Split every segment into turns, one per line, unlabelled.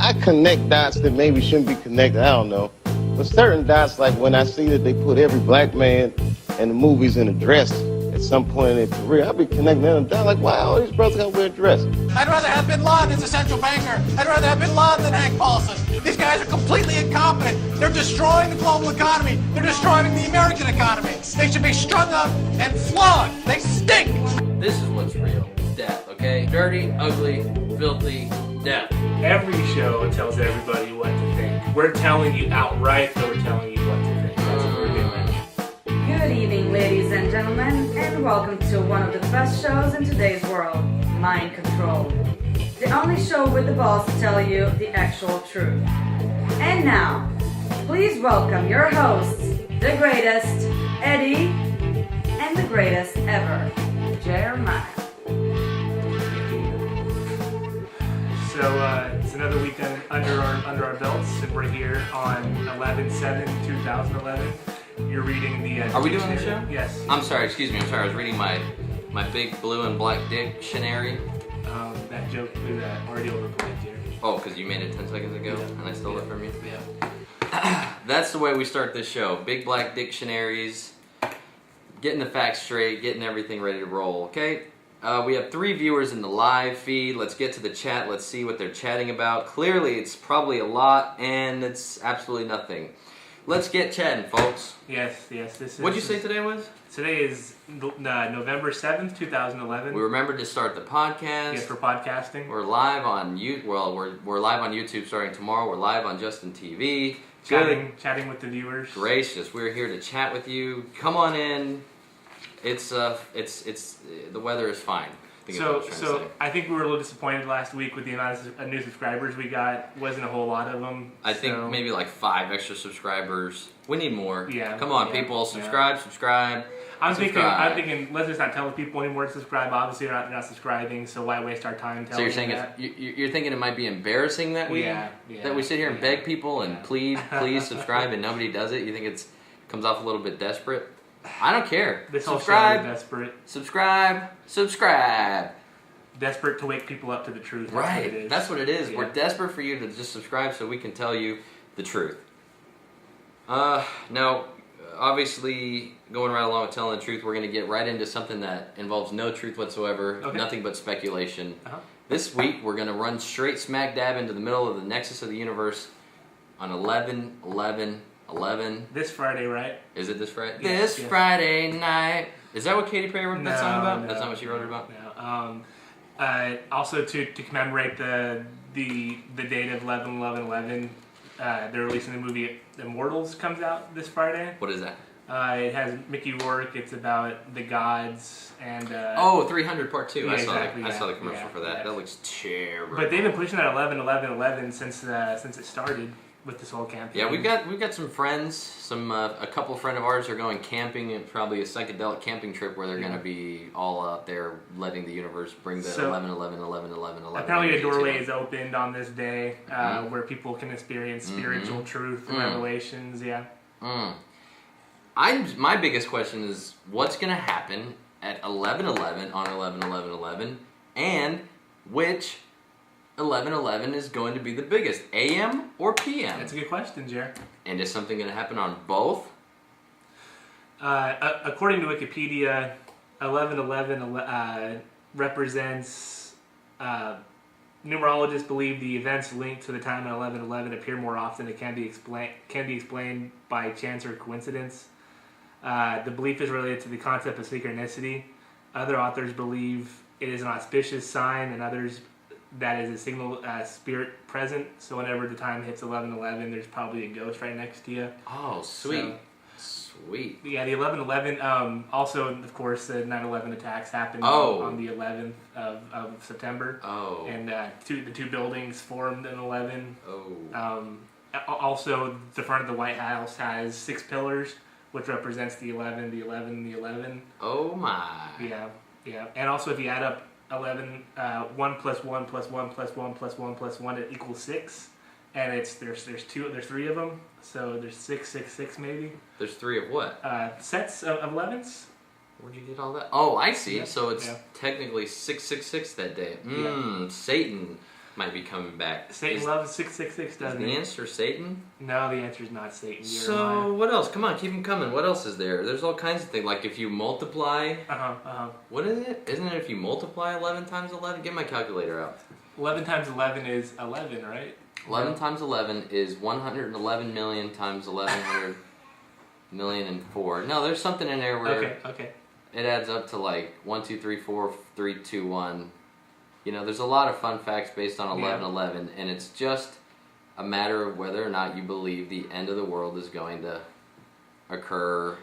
I connect dots that maybe shouldn't be connected. I don't know. But certain dots, like when I see that they put every black man in the movies in a dress at some point in their career, I'll be connecting them down like, wow, these brothers got to wear a dress.
I'd rather have Bin Laden as a central banker. I'd rather have Bin Laden than Hank Paulson. These guys are completely incompetent. They're destroying the global economy. They're destroying the American economy. They should be strung up and flogged. They stink.
This is what's real. Death, okay? Dirty, ugly, filthy, death.
Every show tells everybody what to think. We're telling you outright that we're telling you what to think. That's what we're doing.
Good evening, ladies and gentlemen, and welcome to one of the best shows in today's world, Mind Control. The only show with the balls to tell you the actual truth. And now, please welcome your hosts, the greatest, Eddie, and the greatest ever, Jeremiah.
So it's another week under our belts, and we're here on 11/7/2011. You're reading the.
Are we doing the show?
Yes.
I'm sorry, excuse me. I'm sorry. I was reading my big blue and black dictionary.
That joke is already overplayed here.
Oh, because you made it 10 seconds ago,
Yeah.
and I stole it from you.
Yeah.
That's the way we start this show. Big black dictionaries, getting the facts straight, getting everything ready to roll. Okay. We have 3 viewers in the live feed. Let's get to the chat. Let's see what they're chatting about. Clearly, it's probably a lot, and it's absolutely nothing. Let's get chatting, folks.
Yes. This is.
What'd you say today was?
Today is November 7th, 2011.
We remembered to start the podcast.
Yes, for podcasting.
We're live on we're live on YouTube starting tomorrow. We're live on Justin TV.
Chatting with the viewers.
Gracious, we're here to chat with you. Come on in. It's the weather is fine.
I think we were a little disappointed last week with the amount of new subscribers we got. Wasn't a whole lot of them.
I think maybe like 5 extra subscribers. We need more.
Yeah.
Come on, people, subscribe.
I'm thinking. Let's just not tell the people anymore to subscribe. Obviously, they're not subscribing, so why waste our time telling them?
So you're saying
that?
you're thinking it might be embarrassing that we sit here and beg people and please subscribe and nobody does it. You think it comes off a little bit desperate? I don't care.
This
subscribe.
Whole show is desperate.
Subscribe.
Desperate to wake people up to the truth.
Right. That's what it is.
Yeah.
We're desperate for you to just subscribe so we can tell you the truth. Now, obviously, going right along with telling the truth, we're going to get right into something that involves no truth whatsoever, nothing but speculation.
Uh-huh.
This week, we're going to run straight smack dab into the middle of the nexus of the universe on 11/11/11.
This Friday, right?
Is it this Friday?
Yes,
this Friday night. Is that what Katy Perry wrote that song about?
No,
That's not what she wrote it about?
No. Also, to commemorate the date of 11/11/11, they're releasing the movie Immortals comes out this Friday.
What is that?
It has Mickey Rourke. It's about the gods and.
300 Part 2.
Yeah,
I saw the commercial
yeah,
for that.
yeah.
That looks terrible.
But they've been pushing that 11/11/11 since it started with this whole campaign.
Yeah, we've got some friends. A couple friend of ours are going camping, and probably a psychedelic camping trip where they're going to be all out there letting the universe bring the 11/11/11/11.
Apparently, a doorway is opened on this day where people can experience spiritual truth and revelations. Yeah.
My biggest question is what's going to happen at 11/11 on 11/11/11, and which 11/11 is going to be the biggest, AM or PM?
That's a good question, Jer.
And is something going to happen on both?
According to Wikipedia, 11/11 represents. Numerologists believe the events linked to the time in 11/11 appear more often. It can be explained by chance or coincidence. The belief is related to the concept of synchronicity. Other authors believe it is an auspicious sign, and others that is a signal spirit present. So whenever the time hits 11/11, there's probably a ghost right next to you.
Oh, sweet. Sweet.
Yeah, the 11/11. Also, of course, the 9/11 attacks happened on the 11th of September.
Oh.
And the two buildings formed in 11.
Oh.
Also, the front of the White House has 6 pillars, which represents the 11, the 11, and the 11.
Oh my.
Yeah. And also, if you add up 11, 1 plus 1 plus 1 plus 1 plus 1 plus 1, it equals 6. And there's 3 of them, so there's 6 maybe.
There's 3 of what?
Sets of 11s.
Where'd you get all that? Oh, I see.
Yeah.
So it's
Yeah.
technically 666 that day.
Yeah.
Satan. might be coming back.
Satan loves 666, doesn't
the
he?
answer Satan?
No, the answer is not Satan.
So what else? Come on, keep them coming. What else is there? There's all kinds of things. Like if you multiply. What is it? Isn't it if you multiply 11 times 11? Get my calculator out.
11 times 11 is 11, right?
11 times 11 is 111 million times 1100 million and 4. No, there's something in there where
Okay.
it adds up to like 1, 2, 3, 4, 3, 2, 1. You know, there's a lot of fun facts based on 1111, and it's just a matter of whether or not you believe the end of the world is going to occur.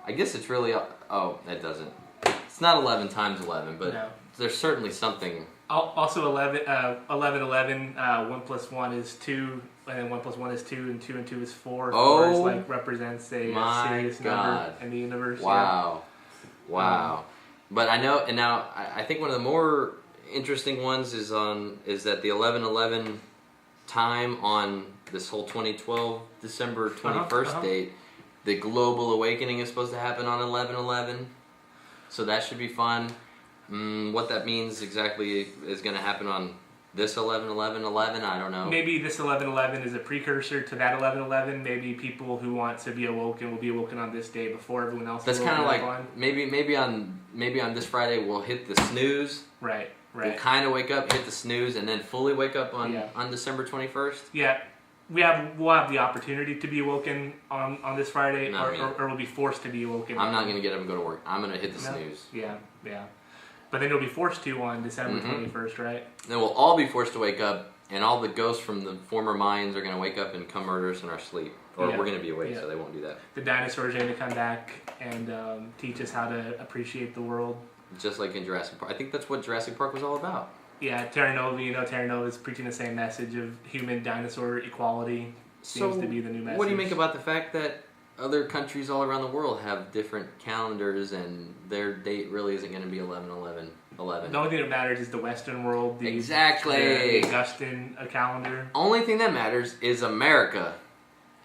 I guess it's really... Oh, it doesn't. It's not 11 times 11, but there's certainly something...
Also, 1111, 1 plus 1 is 2, and then 1 plus 1 is 2, and 2 and 2 is 4. 4 is like represents a serious number in the universe.
Wow. Yeah. Wow. But I know, and now I think one of the more interesting ones is that the 1111 time on this whole 2012 December 21st date, the global awakening is supposed to happen on 1111. So that should be fun. What that means exactly is going to happen on this 11/11/11, I don't know.
Maybe this 11/11 is a precursor to that 11/11. Maybe people who want to be awoken will be awoken on this day before everyone else.
That's kind of like maybe on this Friday we'll hit the snooze.
Right.
We'll kind of wake up, hit the snooze, and then fully wake up on December 21st.
Yeah. We'll have the opportunity to be awoken on this Friday, or we'll be forced to be awoken.
I'm not going to get up and go to work. I'm going to hit the snooze.
Yeah. But then you'll be forced to on December 21st, right?
Then we'll all be forced to wake up, and all the ghosts from the former Mayans are going to wake up and come murder us in our sleep. Or we're going to be awake, so they won't do that.
The dinosaurs are going to come back and teach us how to appreciate the world.
Just like in Jurassic Park. I think that's what Jurassic Park was all about.
Yeah, Terra Nova is preaching the same message of human-dinosaur equality. Seems to be the new message.
What do you make about the fact that other countries all around the world have different calendars and their date really isn't going to be 11/11/11?
The only thing that matters is the Western world. The Augustan calendar.
Only thing that matters is America.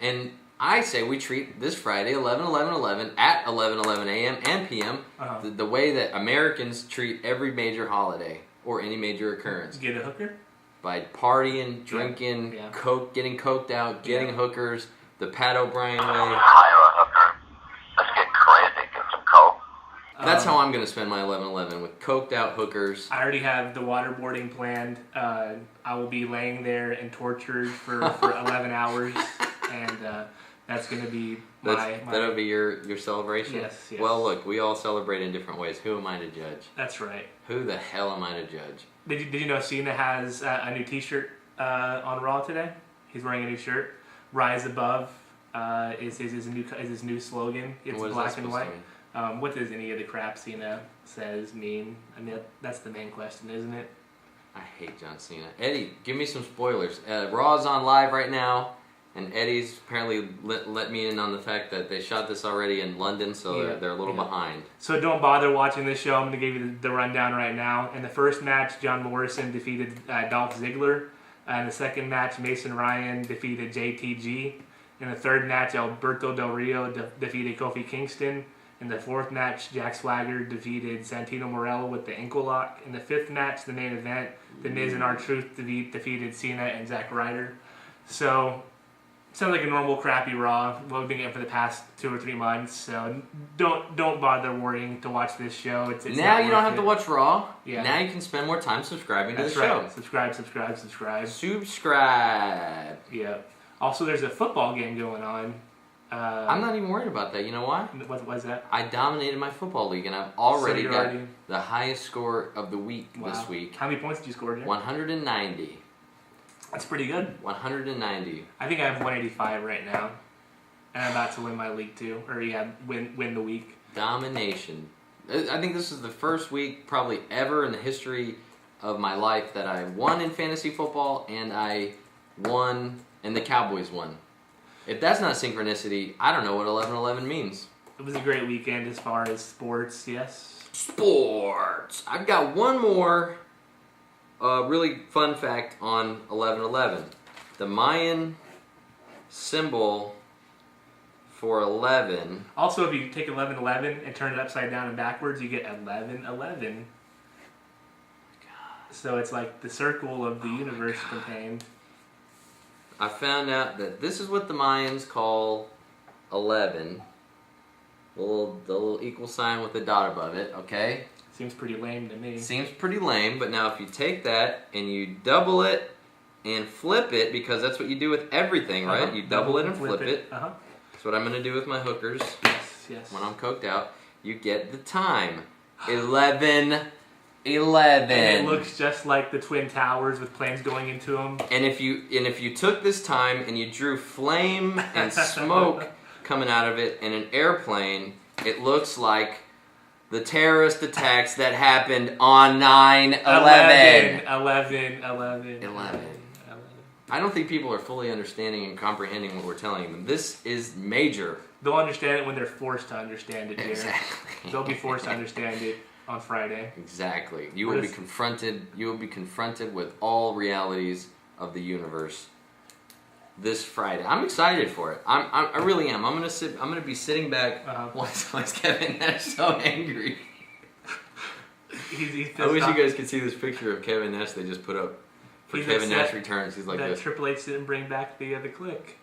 And I say we treat this Friday, 11/11/11, at 11:11 a.m. and p.m. The way that Americans treat every major holiday or any major occurrence.
Get a hooker?
By partying, drinking, getting coked out, getting hookers, the Pat O'Brien way.
Hire a hooker. Let's get crazy, get some coke.
That's how I'm going to spend my 11/11, with coked out hookers.
I already have the waterboarding planned. I will be laying there and tortured for 11 hours, and that's going to be
That'll be your celebration?
Yes.
Well, look, we all celebrate in different ways. Who am I to judge?
That's right.
Who the hell am I to judge?
Did you know Cena has a new T-shirt on Raw today? He's wearing a new shirt. Rise Above is his new slogan. It's black and white. What does any of the crap Cena says mean? I mean, that's the main question, isn't it?
I hate John Cena. Eddie, give me some spoilers. Raw's on live right now, and Eddie's apparently let me in on the fact that they shot this already in London, so they're a little behind.
So don't bother watching this show. I'm going to give you the rundown right now. In the first match, John Morrison defeated Dolph Ziggler. In the second match, Mason Ryan defeated JTG. In the third match, Alberto Del Rio defeated Kofi Kingston. In the fourth match, Jack Swagger defeated Santino Marella with the ankle lock. In the fifth match, the main event, The Miz and R-Truth defeated Cena and Zack Ryder. So, sounds like a normal crappy Raw. What we've been getting for the past 2 or 3 months. So don't bother worrying to watch this show. It's
now you don't have to watch Raw.
Yeah.
Now you can spend more time subscribing to the
show.
Subscribe.
Subscribe. Yeah. Also, there's a football game going on.
I'm not even worried about that. You know why?
What was that?
I dominated my football league, and I've already got the highest score of the week this week.
How many points did you score, Jay?
190.
That's pretty good.
190.
I think I have 185 right now. And I'm about to win my league too. Or win the week.
Domination. I think this is the first week probably ever in the history of my life that I won in fantasy football, and I won and the Cowboys won. If that's not synchronicity, I don't know what 11/11 means.
It was a great weekend as far as sports, yes.
Sports! I've got one more really fun fact on 11/11. The Mayan symbol for 11.
Also, if you take 11/11 and turn it upside down and backwards, you get 11/11. So it's like the circle of the universe contained.
I found out that this is what the Mayans call 11. The little equal sign with a dot above it, okay?
Seems pretty lame to me.
Seems pretty lame, but now if you take that and you double it and flip it, because that's what you do with everything, right? You double it and flip it. That's what I'm going to do with my hookers.
Yes.
When I'm coked out. You get the time. 11.
And it looks just like the Twin Towers with planes going into them.
And if you took this time and you drew flame and smoke coming out of it in an airplane, it looks like the terrorist attacks that happened on 9/11.
11.
I don't think people are fully understanding and comprehending what we're telling them. This is major.
They'll understand it when they're forced to understand it, dear.
Exactly.
They'll be forced to understand it on Friday.
Exactly. You will be confronted with all realities of the universe this Friday. I'm excited for it. I really am. I'm gonna be sitting back. Why is Kevin Nash so angry?
He's
I wish you guys could see this picture of Kevin Nash they just put up for Kevin Nash Returns. He's like
that
this.
Triple H didn't bring back the click.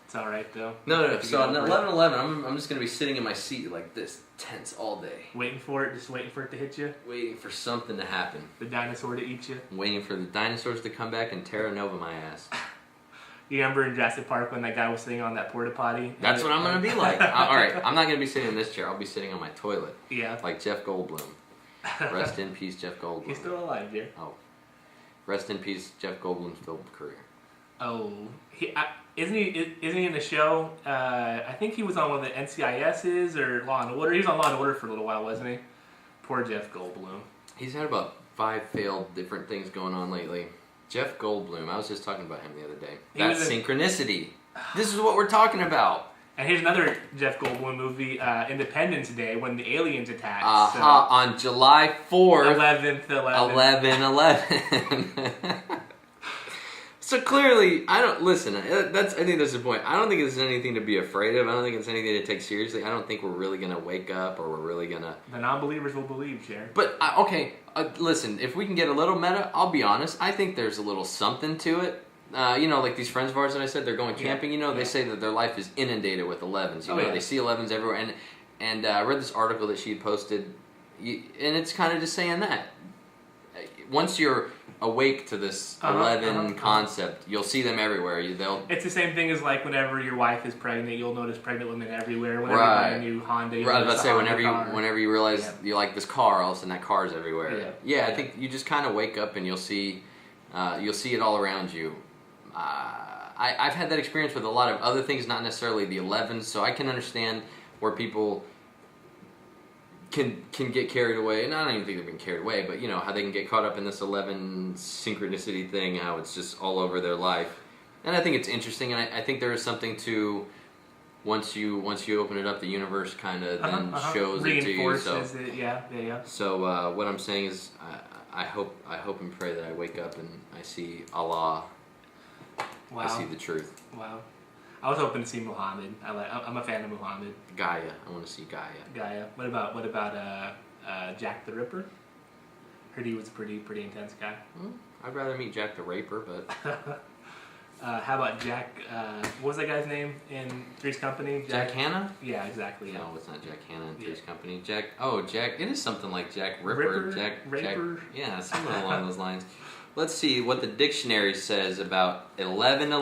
It's all right though.
No. So on 11/11, I'm just gonna be sitting in my seat like this, tense all day,
waiting for it to hit you.
waiting for something to happen.
The dinosaur to eat you.
Waiting for the dinosaurs to come back and Terra Nova my ass.
You remember in Jurassic Park when that guy was sitting on that porta potty?
That's what I'm gonna be like. All right, I'm not gonna be sitting in this chair. I'll be sitting on my toilet.
Yeah.
Like Jeff Goldblum. Rest in peace, Jeff Goldblum.
He's still alive, dear.
Oh. Rest in peace, Jeff Goldblum's film career.
Oh, isn't he in the show? I think he was on one of the NCIS's or Law and Order. He was on Law and Order for a little while, wasn't he? Poor Jeff Goldblum.
He's had about 5 failed different things going on lately. Jeff Goldblum, I was just talking about him the other day. That's synchronicity. This is what we're talking about.
And here's another Jeff Goldblum movie, Independence Day, when the aliens attacked.
On July 4th.
11/11.
So clearly, I think that's the point. I don't think it's anything to be afraid of. I don't think it's anything to take seriously. I don't think we're really going to wake up or we're really going to...
The non-believers will believe, Jared.
But, listen, if we can get a little meta, I'll be honest. I think there's a little something to it. Like these friends of ours that I said, they're going camping, they say that their life is inundated with 11s. They see 11s everywhere. And I read this article that she had posted, and it's kind of just saying that. Once you're awake to this 11 concept, you'll see them everywhere.
It's the same thing as like whenever your wife is pregnant, you'll notice pregnant women everywhere. Whenever you buy a new Honda, you'll notice
whenever you realize you like this car, all of a sudden that car is everywhere.
Yeah.
I think you just kind of wake up and you'll see it all around you. I've had that experience with a lot of other things, not necessarily the 11s, so I can understand where people can get carried away. And I don't even think they've been carried away, but how they can get caught up in this 11 synchronicity thing, how it's just all over their life. And I think it's interesting, and I think there is something to once you open it up, the universe kind of then shows it to you. So So what I'm saying is, I hope and pray that I wake up and I see Allah.
Wow.
I see the truth.
Wow. I was hoping to see Muhammad. I'm a fan of Muhammad.
Gaia. I want to see Gaia.
What about Jack the Ripper? Heard he was a pretty intense guy.
I'd rather meet Jack the Raper, but
how about Jack? What was that guy's name in Three's Company?
Jack Hanna?
Yeah, exactly. Yeah.
No, it's not Jack Hanna in Three's Company. Jack. It is something like Jack Ripper.
Raper?
Jack. Yeah, something along those lines. Let's see what the dictionary says about 11.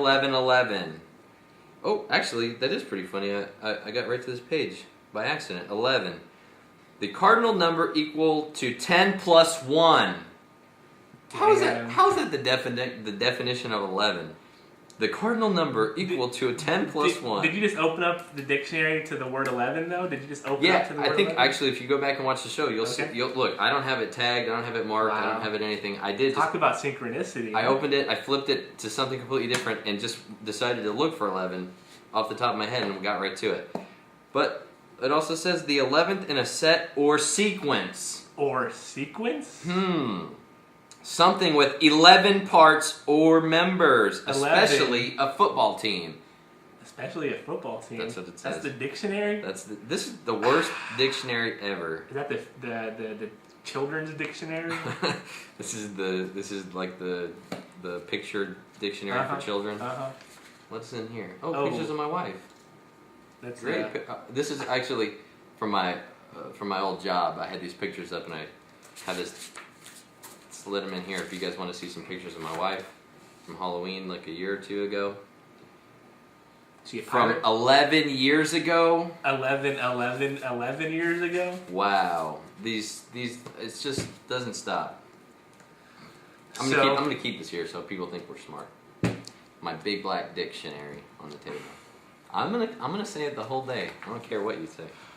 Oh, actually, that is pretty funny. I got right to this page by accident. 11. The cardinal number equal to 10 plus 1. How is that the definition of 11? The cardinal number equal to a 10 plus 1.
Did you just open up the dictionary to the word 11, though? Did you just open up to the word 11?
I think, actually, if you go back and watch the show, you'll see. Look, I don't have it tagged. I don't have it marked. Wow. I don't have it anything. I did
Talk about synchronicity.
I opened it. I flipped it to something completely different and just decided to look for 11 off the top of my head and got right to it. But it also says the 11th in a set or sequence.
Or sequence?
Something with 11 parts or members,
11.
Especially a football team.
Especially a football team.
That's what it says.
That's the dictionary?
This is the worst dictionary ever.
Is that the children's dictionary.
This is like the picture dictionary for children. What's in here? Oh, pictures of my wife.
That's
Great. This is actually from my old job. I had these pictures up, and I had this slid them in here. If you guys want to see some pictures of my wife from Halloween, like a year or two ago. From 11 years ago.
11 years ago.
Wow. These it just doesn't stop. I'm gonna keep this here so people think we're smart. My big black dictionary on the table. I'm gonna say it the whole day. I don't care what you say.